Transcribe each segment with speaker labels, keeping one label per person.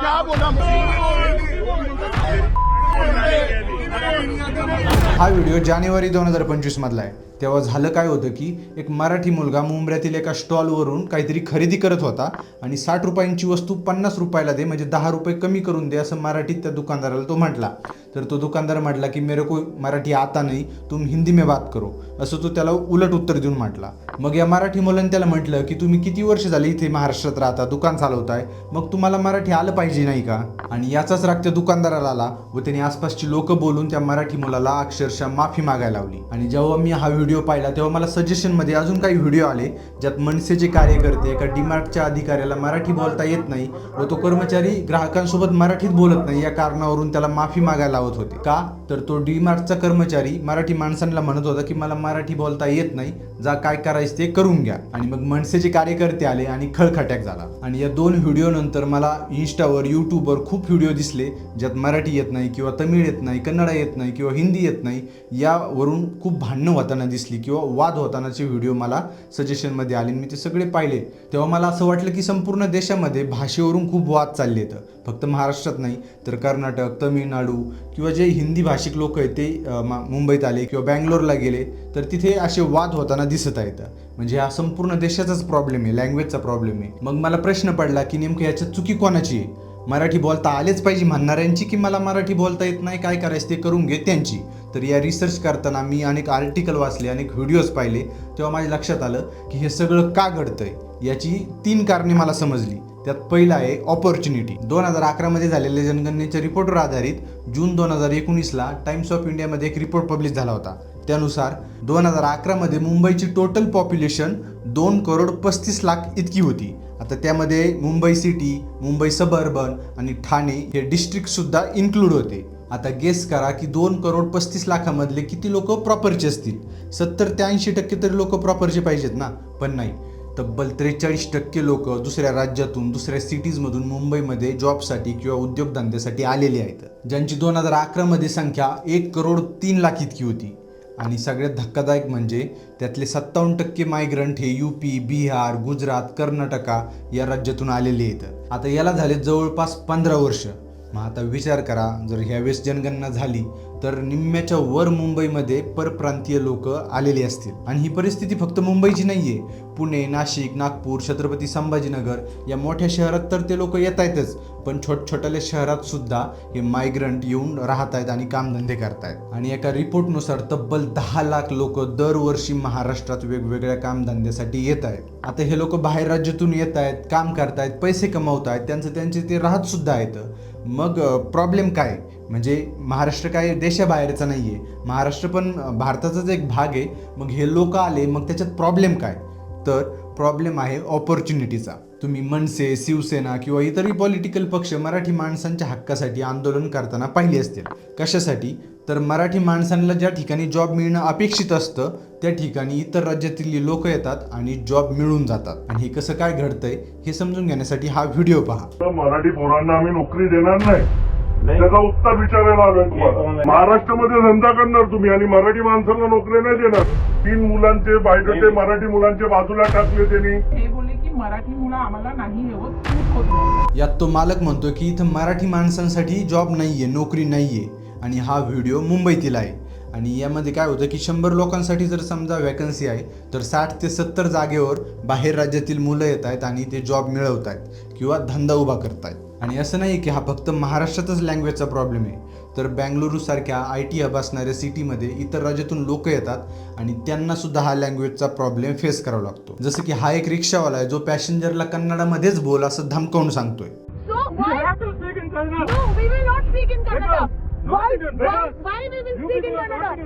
Speaker 1: क्या बोला
Speaker 2: हा व्हिडिओ जानेवारी 2025 मधला आहे। तेव्हा झालं काय होतं की एक मराठी मुलगा मुंबऱ्यातील एका स्टॉलवरून काहीतरी खरेदी करत होता आणि 60 रुपयांची वस्तू 50 रुपयाला दे, म्हणजे 10 रुपये कमी करून दे, असं मराठीत त्या दुकानदाराला तो म्हटला। तर तो दुकानदार म्हटला की मेरे को मराठी आता नहीं, तुम हिंदी में बात करो, असं तो त्याला उलट उत्तर देऊन म्हटला। मग या मराठी मुलाने त्याला म्हटलं की तुम्ही किती वर्ष झाली इथे महाराष्ट्रात राहता, दुकान चालवताय, मग तुम्हाला मराठी आलं पाहिजे नाही का? आणि याचाच राग त्या दुकानदाराला आला व त्याने आसपासची लोक बोलून त्या मराठी मुलाला अक्षरशः माफी मागायला लावली। आणि जेव्हा मी हा व्हिडिओ पाहिला तेव्हा मला सजेशनमध्ये अजून काही व्हिडिओ आले ज्यात मनसेचे कार्यकर्ते एका डीमार्टच्या अधिकाऱ्याला मराठी बोलता येत नाही व तो कर्मचारी ग्राहकांसोबत मराठीत बोलत नाही या कारणावरून त्याला माफी मागायला लावत होते। का तर तो डीमार्टचा कर्मचारी मराठी माणसांना म्हणत होता की मला मराठी बोलता येत नाही, जा काय करायचं ते करून घ्या। आणि मग मनसेचे कार्यकर्ते आले आणि खळखट्याक झाला। आणि या दोन व्हिडिओ नंतर मला इंस्टावर यूट्यूबवर खूप व्हिडिओ दिसले ज्यात मराठी येत नाही किंवा तमिळ येत नाही, कन्नड येत नाही किंवा हिंदी येत नाही, यावरून खूप भांडणं होताना दिसली किंवा वाद होतानाचे व्हिडिओ मला सजेशनमध्ये आले। मी ते सगळे पाहिले तेव्हा मला असं वाटलं की संपूर्ण देशामध्ये भाषेवरून खूप वाद चालले आहेत, फक्त महाराष्ट्रात नाही तर कर्नाटक, तमिळनाडू किंवा जे हिंदी भाषिक लोक आहेत ते मुंबईत आले किंवा बँगलोरला गेले तर तिथे असे वाद होताना दिसत आहेत। म्हणजे हा संपूर्ण देशाचाच प्रॉब्लेम आहे, लँग्वेजचा प्रॉब्लेम आहे। मग मला प्रश्न पडला की नेमकं याच्यात चुकी कोणाची आहे? मराठी बोलता आलेच पाहिजे म्हणणाऱ्यांची की मला मराठी बोलता येत नाही, काय करायचं ते करून घे त्यांची? तर या रिसर्च करताना मी अनेक आर्टिकल वाचले, अनेक व्हिडिओज पाहिले, तेव्हा माझ्या लक्षात आलं की हे सगळं का घडतंय। याची 3 कारणे मला समजली। त्यात पहिलं आहे ऑपॉर्च्युनिटी। 2011 मध्ये झालेल्या जनगणनेच्या रिपोर्टवर आधारित जून 2019ला टाइम्स ऑफ इंडियामध्ये एक रिपोर्ट पब्लिश झाला होता। त्यानुसार 2011 मध्ये मुंबईची टोटल पॉप्युलेशन 2,35,00,000 इतकी होती। आता त्यामध्ये मुंबई सिटी, मुंबई सबअर्बन आणि ठाणे हे डिस्ट्रिक्ट सुद्धा इन्क्लूड होते। आता गेस करा की 2,35,00,000 मधले किती लोक प्रॉपरचे असतील? 70 ते 80% तरी लोक प्रॉपरचे पाहिजेत ना, पण नाही। तब्बल 43% लोक दुसऱ्या राज्यातून, दुसऱ्या सिटीजमधून मुंबईमध्ये जॉबसाठी किंवा उद्योगधंद्यासाठी आलेले आहेत, ज्यांची 2011 मध्ये संख्या 1,03,00,000 इतकी होती। आणि सगळ्यात धक्कादायक म्हणजे त्यातले 57% मायग्रंट हे यूपी, बिहार, गुजरात, कर्नाटका या राज्यातून आलेले आहेत। आता याला झाले जवळपास 15 वर्ष। मग आता विचार करा, जर ह्यावेळेस जनगणना झाली तर निम्म्याच्या वर मुंबईमध्ये परप्रांतीय लोक आलेली असतील। आणि ही परिस्थिती फक्त मुंबईची नाहीये, पुणे, नाशिक, नागपूर, छत्रपती संभाजीनगर या मोठ्या शहरात तर ते लोक येत आहेतच, पण छोट्या शहरात सुद्धा हे मायग्रंट येऊन राहत आहेत आणि कामधंदे करतायत। आणि एका रिपोर्टनुसार तब्बल 10 लाख लोक दरवर्षी महाराष्ट्रात वेगवेगळ्या कामधंद्यासाठी येत आहेत। आता हे लोक बाहेर राज्यातून येत आहेत, काम करतायत, पैसे कमवत आहेत, त्यांचे ते राहत सुद्धा आहेत। मग प्रॉब्लेम काय? म्हणजे महाराष्ट्र काय देशाबाहेरचा नाहीये, महाराष्ट्र पण भारताचाच एक भाग आहे। मग हे लोक आले, मग त्याच्यात प्रॉब्लेम काय? तर प्रॉब्लेम आहे ऑपॉर्च्युनिटीचा। तुम्ही मनसे, शिवसेना किंवा इतरही पॉलिटिकल पक्ष मराठी माणसांच्या हक्कासाठी आंदोलन करताना पाहिली असतील। कशासाठी? तर मराठी माणसांना ज्या ठिकाणी जॉब मिळणं अपेक्षित असतं त्या ठिकाणी इतर राज्यातील लोक येतात आणि जॉब मिळून जातात। आणि हे कसं काय घडतंय हे समजून घेण्यासाठी हा व्हिडिओ पहा।
Speaker 3: मराठी पोरांना आम्ही नोकरी देणार नाही, त्याचा उत्तर विचारायला आलोय तुम्हाला। महाराष्ट्रामध्ये धंदा करणार तुम्ही आणि मराठी माणसांना नोकरी नाही देणार। 3 मुलांचे बायोडेटे मराठी मुलांच्या बाजूला टाकले त्यांनी।
Speaker 4: हे बोलले की मराठी मुलं आम्हाला नाही होत, सूट होत।
Speaker 2: यात तो मालक म्हणतो की इथं मराठी माणसांसाठी जॉब नाहीये, नोकरी नाहीये। आणि हा व्हिडिओ मुंबईतील आहे। आणि यामध्ये काय होतं की 100 लोकांसाठी जर समजा वॅकन्सी आहे तर 60 ते 70 जागेवर बाहेर राज्यातील मुलं येत आहेत आणि ते जॉब मिळवत आहेत किंवा धंदा उभा करतायत। आणि असं नाही की हा फक्त महाराष्ट्रातच लँग्वेजचा प्रॉब्लेम आहे, तर बेंगलुरू सारख्या IT हब असणाऱ्या सिटीमध्ये इतर राज्यातून लोक येतात आणि त्यांना सुद्धा हा लँग्वेजचा प्रॉब्लेम फेस करावा लागतो। जसं की हा एक रिक्षावाला आहे जो पॅसेंजरला कन्नडामध्येच बोल असं धमकावून सांगतोय।
Speaker 5: Why we will speak in Kannada?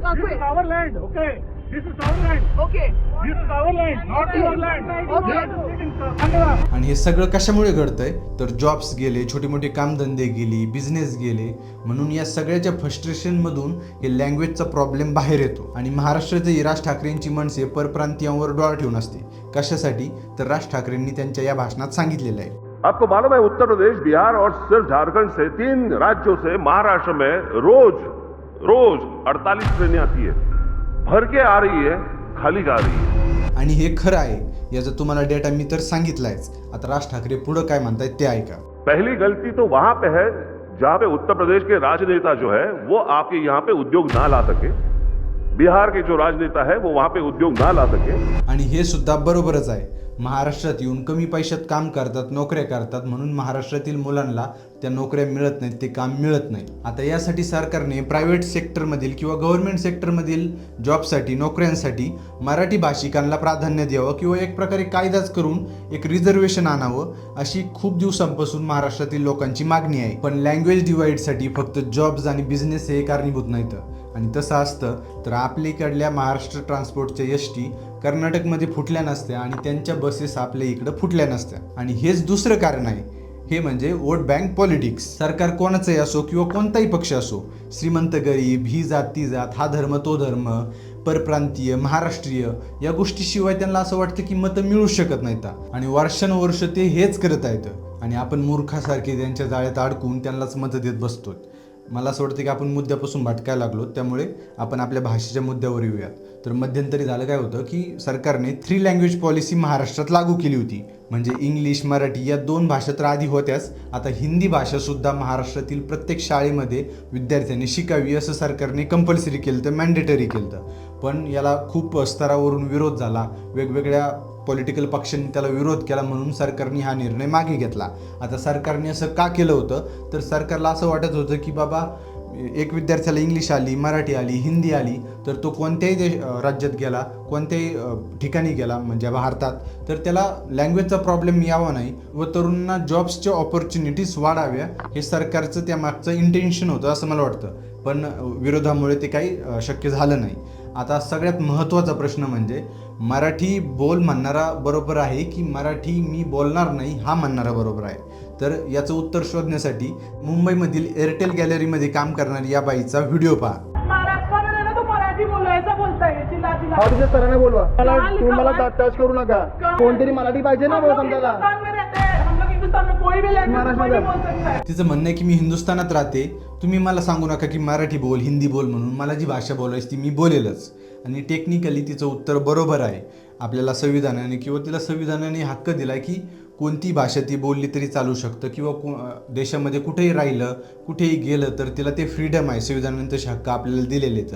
Speaker 5: This is our land, okay? This is our land. Okay. This is our land, not your land. Okay.
Speaker 2: आणि हे सगळं कशामुळे घडतंय तर जॉब्स गेले, छोटे मोठे कामधंदे गेले, बिझनेस गेले, म्हणून या सगळ्याच्या फ्रस्ट्रेशन मधून हे लँग्वेजचा प्रॉब्लेम बाहेर येतो। आणि महाराष्ट्राचे राज ठाकरेंची मनसे परप्रांतीयांवर डोळा ठेवून असते। कशासाठी? तर राज ठाकरेंनी त्यांच्या या भाषणात सांगितलेलं आहे।
Speaker 6: आपको मालूम है उत्तर प्रदेश, बिहार और सिर्फ झारखंड से 3 राज्यों से महाराष्ट्र में रोज 48 ट्रेनें आती है, भर के आ रही है, खाली जा रही है।
Speaker 2: आणि हे खरं आहे याचा तुम्हाला डेटा मी तर सांगितलायच. आता राज ठाकरे पुढं काय म्हणतायत ते ऐका.
Speaker 6: पहली गलती तो वहां पे है जहां पे उत्तर प्रदेश के राजनेता जो है वो आपके यहाँ पे उद्योग ना ला सके, बिहार के जो राजनेता है वो वहां पे उद्योग ना ला सके.
Speaker 2: आणि हे सुद्धा बरोबरच आहे. महाराष्ट्रात येऊन कमी पैशात काम करतात, नोकऱ्या करतात, म्हणून महाराष्ट्रातील मुलांना त्या नोकऱ्या मिळत नाहीत, ते काम मिळत नाही. आता यासाठी सरकारने प्रायव्हेट सेक्टरमधील किंवा गव्हर्नमेंट सेक्टरमधील जॉबसाठी, नोकऱ्यांसाठी मराठी भाषिकांना प्राधान्य द्यावं किंवा एक प्रकारे कायदाच करून एक रिझर्वेशन आणावं, अशी खूप दिवसांपासून महाराष्ट्रातील लोकांची मागणी आहे. पण लँग्वेज डिवाईडसाठी फक्त जॉब्स आणि बिझनेस हे कारणीभूत नाहीत. आणि तसं असतं तर आपल्याकडल्या महाराष्ट्र ट्रान्सपोर्टच्या एसटी कर्नाटकमध्ये फुटल्या नसत्या आणि त्यांच्या बसेस आपल्या इकडं फुटल्या नसत्या. आणि हेच दुसरं कारण आहे, हे म्हणजे वोट बँक पॉलिटिक्स. सरकार कोणाचंही असो किंवा कोणताही पक्ष असो, श्रीमंत गरीब, ही जात ती जात, हा धर्म तो धर्म, परप्रांतीय, महाराष्ट्रीय या गोष्टीशिवाय त्यांना असं वाटतं की मतं मिळू शकत नाहीत. आणि वर्षानुवर्ष ते हेच करत आहेत आणि आपण मूर्खासारखे त्यांच्या जाळ्यात अडकून त्यांनाच मतं देत बसतो. मला असं वाटतं की आपण मुद्द्यापासून भटकायला लागलो, त्यामुळे आपण आपल्या भाषेच्या मुद्द्यावर येऊयात. तर मध्यंतरी झालं काय होतं की सरकारने 3 लँग्वेज पॉलिसी महाराष्ट्रात लागू केली होती. म्हणजे इंग्लिश, मराठी या 2 भाषा तर आधी होत्याच, आता हिंदी भाषासुद्धा महाराष्ट्रातील प्रत्येक शाळेमध्ये विद्यार्थ्यांनी शिकावी असं सरकारने कंपल्सरी केलं तर, मॅन्डेटरी केलं. पण याला खूप स्तरावरून विरोध झाला, वेगवेगळ्या पॉलिटिकल पक्षांनी त्याला विरोध केला, म्हणून सरकारने हा निर्णय मागे घेतला. आता सरकारने असं का केलं होतं तर सरकारला असं वाटत होतं की बाबा एक विद्यार्थ्याला इंग्लिश आली, मराठी आली, हिंदी आली तर तो कोणत्याही राज्यात गेला, कोणत्याही ठिकाणी गेला म्हणजे भारतात, तर त्याला लँग्वेजचा प्रॉब्लेम यावा नाही व तरुणांना जॉब्सच्या ऑपॉर्च्युनिटीज वाढाव्या, हे सरकारचं त्यामागचं इंटेन्शन होतं असं मला वाटतं. पण विरोधामुळे ते काही शक्य झालं नाही. आता सगळ्यात महत्त्वाचा प्रश्न म्हणजे मराठी बोल म्हणणारा बरोबर आहे की मराठी मी बोलणार नाही हा म्हणणारा बरोबर आहे. तर याचं उत्तर शोधण्यासाठी मुंबईमधील एअरटेल गॅलरीमध्ये काम करणारी या बाईचा व्हिडिओ पहा.
Speaker 4: महाराष्ट्रामध्ये ना तो मराठी बोलो ऐसा बोलता है, चिल्ला चिल्ला
Speaker 1: तुझ्या सरांना बोलवा.
Speaker 4: तुम्ही मला
Speaker 1: टच करू नका. कोणतरी मराठी पाहिजे ना बोल समजायला.
Speaker 4: हिंदुस्तान में रहते हैं हम लोग, हिंदुस्तान में कोई भी लैंग्वेज कोई भी बोल सकता है.
Speaker 2: तिचं म्हणणं आहे की मी हिंदुस्थानात राहते, तुम्ही मला सांगू नका की मराठी बोल, हिंदी बोल म्हणून. मला जी भाषा बोलायची ती मी बोलेलच. आणि टेक्निकली तिचं उत्तर बरोबर आहे. आपल्याला संविधानाने किंवा तिला संविधानाने हक्क दिला की कोणती भाषा ती बोलली तरी चालू शकतं किंवा देशामध्ये कुठेही राहिलं, कुठेही गेलं तर तिला ते फ्रीडम आहे, संविधानाने तसे हक्क आपल्याला दिलेले आहेत.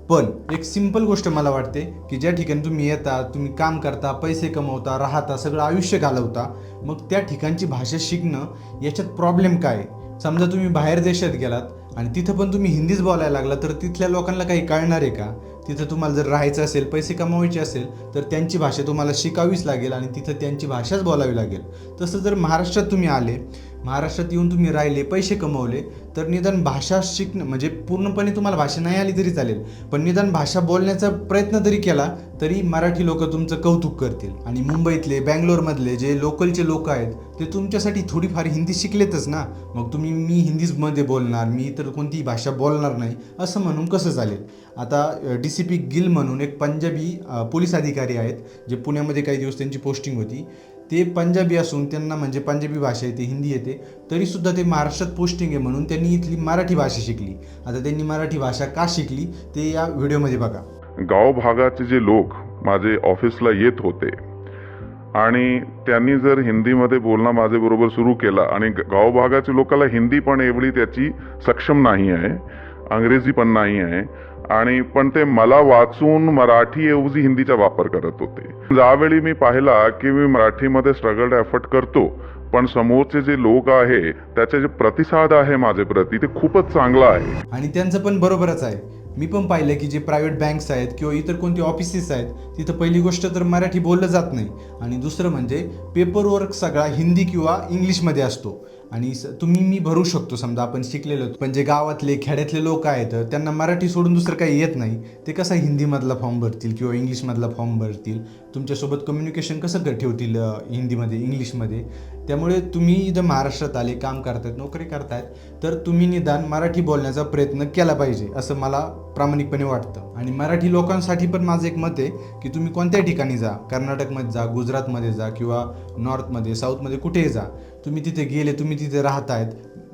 Speaker 2: पण एक सिंपल गोष्ट मला वाटते की ज्या ठिकाणी तुम्ही येता, तुम्ही काम करता, पैसे कमवता, राहता, सगळं आयुष्य घालवता, मग त्या ठिकाणची भाषा शिकणं याच्यात प्रॉब्लेम काय? समजा तुम्ही बाहेर देशात गेलात आणि तिथं पण तुम्ही हिंदीच बोलायला लागला तर तिथल्या लोकांना काही कळणार आहे का? तिथं तुम्हाला जर राहायचं असेल, पैसे कमवायचे असेल तर त्यांची भाषा तुम्हाला शिकावीच लागेल आणि तिथं त्यांची भाषाच बोलावी लागेल. तसं जर महाराष्ट्रात तुम्ही आले, महाराष्ट्रात येऊन तुम्ही राहिले, पैसे कमवले, तर निदान भाषा शिकणं म्हणजे पूर्णपणे तुम्हाला भाषा नाही आली तरी चालेल, पण निदान भाषा बोलण्याचा प्रयत्न तरी केला तरी मराठी लोक तुमचं कौतुक करतील. आणि मुंबईतले, बँगलोरमधले जे लोकलचे लोक आहेत ते तुमच्यासाठी थोडीफार हिंदी शिकलेतच ना. मग तुम्ही मी हिंदीमध्ये बोलणार, मी तर कोणतीही भाषा बोलणार नाही असं म्हणून कसं चालेल? आता DCP गिल म्हणून एक पंजाबी पोलीस अधिकारी आहेत जे पुण्यामध्ये काही दिवस त्यांची पोस्टिंग होती. ते पंजाबी असून त्यांना म्हणजे पंजाबी भाषा येते, हिंदी येते, तरीसुद्धा ते महाराष्ट्रात पोस्टिंग आहे म्हणून त्यांनी इथली मराठी भाषा शिकली. आता त्यांनी मराठी भाषा का शिकली ते या व्हिडिओमध्ये बघा.
Speaker 3: गाव भागाचे जे लोक माझे ऑफिसला येत होते आणि त्यांनी जर हिंदीमध्ये बोलणं माझ्याबरोबर सुरू केलं आणि गाव भागाच्या लोकांना हिंदी पण एवढी त्याची सक्षम नाही आहे, अंग्रेजी पण नाही आहे, आणि पण ते मला वाचून मराठी ऐवजी हिंदीचा वापर करत होते. ज्यावेळी मी पाहिला की मी मराठीमध्ये स्ट्रगल एफर्ट करतो पण समोरचे जे लोक आहे त्याचे जे प्रतिसाद आहे माझे प्रती ते खूपच चांगला आहे.
Speaker 2: आणि त्यांचं पण बरोबरच आहे. मी पण पाहिलं की जे प्रायव्हेट बँक्स आहेत किंवा इतर कोणती ऑफिसेस आहेत तिथं पहिली गोष्ट तर मराठी बोललं जात नाही आणि दुसरं म्हणजे पेपरवर्क सगळा हिंदी किंवा इंग्लिशमध्ये असतो. आणि तुम्ही मी भरू शकतो समजा आपण शिकलेलो, पण जे गावातले खेड्यातले लोक आहेत त्यांना मराठी सोडून दुसरं काही येत नाही, ते कसं हिंदीमधला फॉर्म भरतील किंवा इंग्लिशमधला फॉर्म भरतील, तुमच्यासोबत कम्युनिकेशन कसं ठेवतील हिंदीमध्ये, इंग्लिशमध्ये. त्यामुळे तुम्ही इथं महाराष्ट्रात आले, काम करतायत, नोकरी करतायत, तर तुम्ही निदान मराठी बोलण्याचा प्रयत्न केला पाहिजे असं मला प्रामाणिकपणे वाटतं. आणि मराठी लोकांसाठी पण माझं एक मत आहे की तुम्ही कोणत्याही ठिकाणी जा, कर्नाटकमध्ये जा, गुजरातमध्ये जा किंवा नॉर्थमध्ये, साऊथमध्ये, कुठेही जा, तुम्ही तिथे गेले, तुम्ही तिथे राहतायत,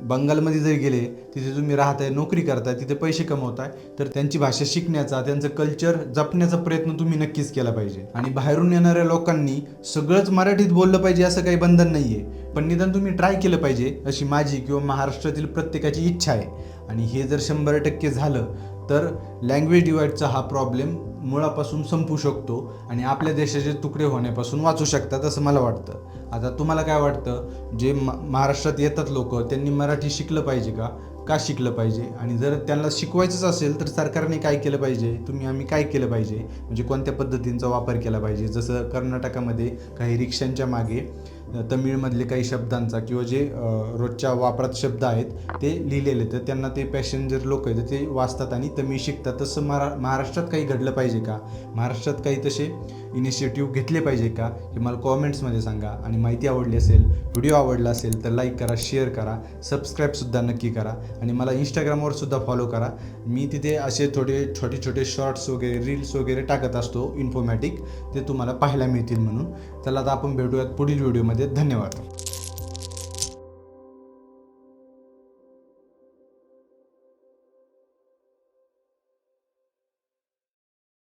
Speaker 2: बंगालमध्ये जर गेले, तिथे तुम्ही राहताय, नोकरी करताय, तिथे पैसे कमवताय, तर त्यांची भाषा शिकण्याचा, त्यांचं कल्चर जपण्याचा प्रयत्न तुम्ही नक्कीच केला पाहिजे. आणि बाहेरून येणाऱ्या लोकांनी सगळंच मराठीत बोललं पाहिजे असं काही बंधन नाही आहे, पण निदान तुम्ही ट्राय केलं पाहिजे अशी माझी किंवा महाराष्ट्रातील प्रत्येकाची इच्छा आहे. आणि हे जर 100% झालं तर लँग्वेज डिवाईडचा हा प्रॉब्लेम मुळापासून संपू शकतो आणि आपल्या देशाचे तुकडे होण्यापासून वाचू शकतात असं मला वाटतं. आता तुम्हाला काय वाटतं? जे महाराष्ट्रात येतात लोक, त्यांनी मराठी शिकलं पाहिजे का शिकलं पाहिजे? आणि जर त्यांना शिकवायचंच असेल तर सरकारने काय केलं पाहिजे, आम्ही काय केलं पाहिजे, म्हणजे कोणत्या पद्धतींचा वापर केला पाहिजे? जसं कर्नाटकामध्ये काही रिक्षांच्या मागे तमिळमधले काही शब्दांचा किंवा जे रोजच्या वापरात शब्द आहेत ते लिहिलेले, तर त्यांना ते पॅसेंजर लोक आहेत ते वाचतात आणि तमिळ शिकतात. तसं महाराष्ट्रात काही घडलं पाहिजे का? महाराष्ट्रात काही तसे इनिशिएटिव्ह घेतले पाहिजे का? हे मला कॉमेंट्समध्ये सांगा. आणि माहिती आवडली असेल, व्हिडिओ आवडला असेल तर लाईक करा, शेअर करा, सबस्क्राईबसुद्धा नक्की करा. आणि मला इंस्टाग्रामवर सुद्धा फॉलो करा. मी तिथे असे छोटे छोटे शॉर्ट्स वगैरे, रील्स वगैरे टाकत असतो इन्फॉर्मॅटिक, ते तुम्हाला पाहायला मिळतील म्हणून. चला आता आपण भेटूयात पुढील व्हिडिओमध्ये. धन्यवाद.